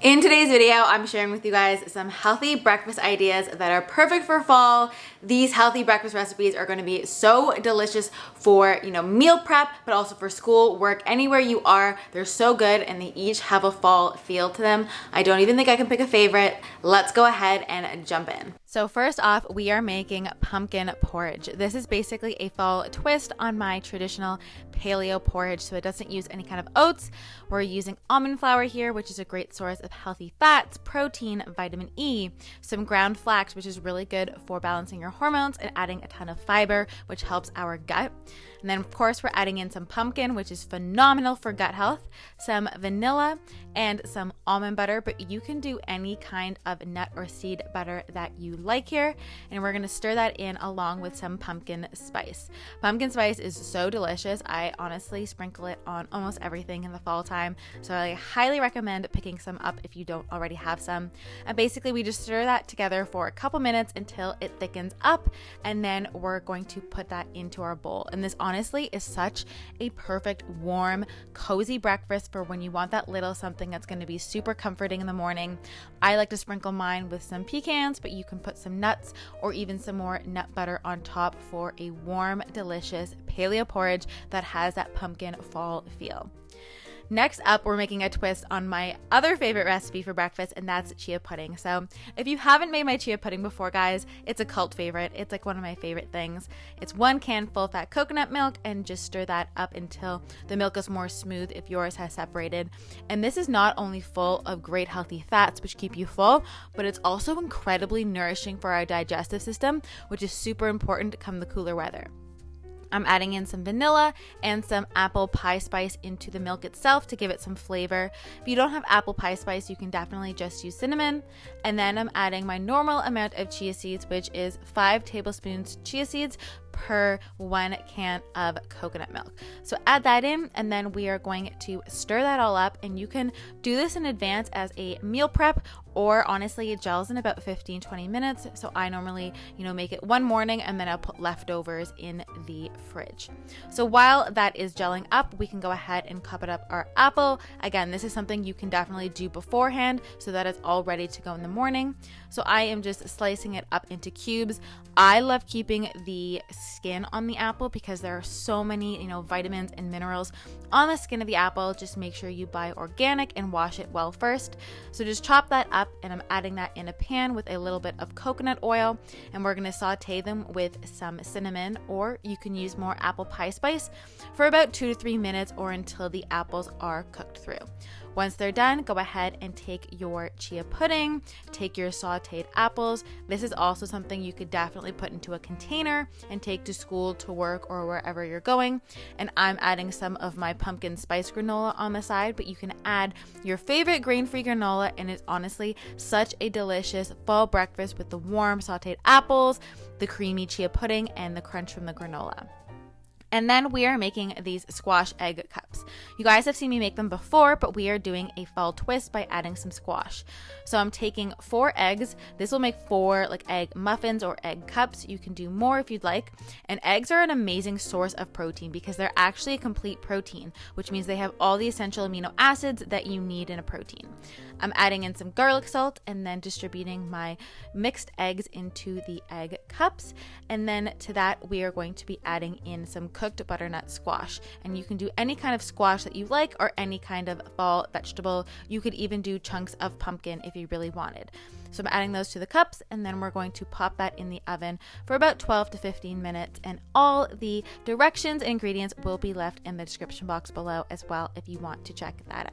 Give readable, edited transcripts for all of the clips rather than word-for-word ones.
In today's video, I'm sharing with you guys some healthy breakfast ideas that are perfect for fall. These healthy breakfast recipes are going to be so delicious for, meal prep, but also for school, work, anywhere you are. They're so good and they each have a fall feel to them. I don't even think I can pick a favorite. Let's go ahead and jump in. So first off, we are making pumpkin porridge. This is basically a fall twist on my traditional paleo porridge. So it doesn't use any kind of oats. We're using almond flour here, which is a great source of healthy fats, protein, vitamin E, some ground flax, which is really good for balancing your hormones and adding a ton of fiber, which helps our gut. And then of course we're adding in some pumpkin, which is phenomenal for gut health, some vanilla and some almond butter, but you can do any kind of nut or seed butter that you like here. And we're gonna stir that in along with some pumpkin spice. Pumpkin spice is so delicious. I honestly sprinkle it on almost everything in the fall time. So I highly recommend picking some up if you don't already have some. And basically we just stir that together for a couple minutes until it thickens up. And then we're going to put that into our bowl. And this honestly is such a perfect, warm, cozy breakfast for when you want that little something that's going to be super comforting in the morning. I like to sprinkle mine with some pecans, but you can put some nuts or even some more nut butter on top for a warm, delicious paleo porridge that has that pumpkin fall feel. Next up, we're making a twist on my other favorite recipe for breakfast, and that's chia pudding. So if you haven't made my chia pudding before, guys, it's a cult favorite. It's like one of my favorite things. It's 1 can full fat coconut milk and just stir that up until the milk is more smooth if yours has separated. And this is not only full of great healthy fats, which keep you full, but it's also incredibly nourishing for our digestive system, which is super important come the cooler weather. I'm adding in some vanilla and some apple pie spice into the milk itself to give it some flavor. If you don't have apple pie spice, you can definitely just use cinnamon. And then I'm adding my normal amount of chia seeds, which is 5 tablespoons chia seeds per 1 can of coconut milk. So add that in, and then we are going to stir that all up. And you can do this in advance as a meal prep, or honestly it gels in about 15-20 minutes. So I normally make it one morning and then I'll put leftovers in the fridge. So while that is gelling up, we can go ahead and cup it up our apple. Again, this is something you can definitely do beforehand so that it's all ready to go in the morning. So I am just slicing it up into cubes. I love keeping the skin on the apple because there are so many vitamins and minerals on the skin of the apple. Just make sure you buy organic and wash it well first. So just chop that up, and I'm adding that in a pan with a little bit of coconut oil, and we're going to saute them with some cinnamon, or you can use more apple pie spice, for about 2 to 3 minutes or until the apples are cooked through. Once they're done, go ahead and take your chia pudding, take your sauteed apples. This is also something you could definitely put into a container and take to school, to work, or wherever you're going. And I'm adding some of my pumpkin spice granola on the side, but you can add your favorite grain-free granola, and it's honestly such a delicious fall breakfast with the warm sauteed apples, the creamy chia pudding, and the crunch from the granola. And then we are making these squash egg cups. You guys have seen me make them before, but we are doing a fall twist by adding some squash. So I'm taking 4 eggs. This will make 4 egg muffins or egg cups. You can do more if you'd like. And eggs are an amazing source of protein because they're actually a complete protein, which means they have all the essential amino acids that you need in a protein. I'm adding in some garlic salt and then distributing my mixed eggs into the egg cups. And then to that, we are going to be adding in some cooked butternut squash. And you can do any kind of squash that you like or any kind of fall vegetable. You could even do chunks of pumpkin if you really wanted. So I'm adding those to the cups, and then we're going to pop that in the oven for about 12 to 15 minutes. And all the directions and ingredients will be left in the description box below as well if you want to check that out.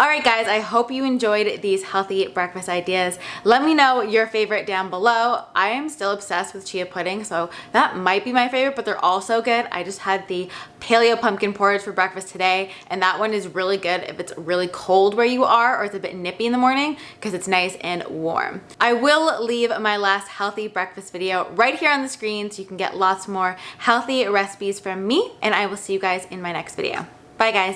Alright guys, I hope you enjoyed these healthy breakfast ideas. Let me know your favorite down below. I am still obsessed with chia pudding, so that might be my favorite, but they're all so good. I just had the paleo pumpkin porridge for breakfast today, and that one is really good if it's really cold where you are or it's a bit nippy in the morning because it's nice and warm. I will leave my last healthy breakfast video right here on the screen so you can get lots more healthy recipes from me, and I will see you guys in my next video. Bye guys.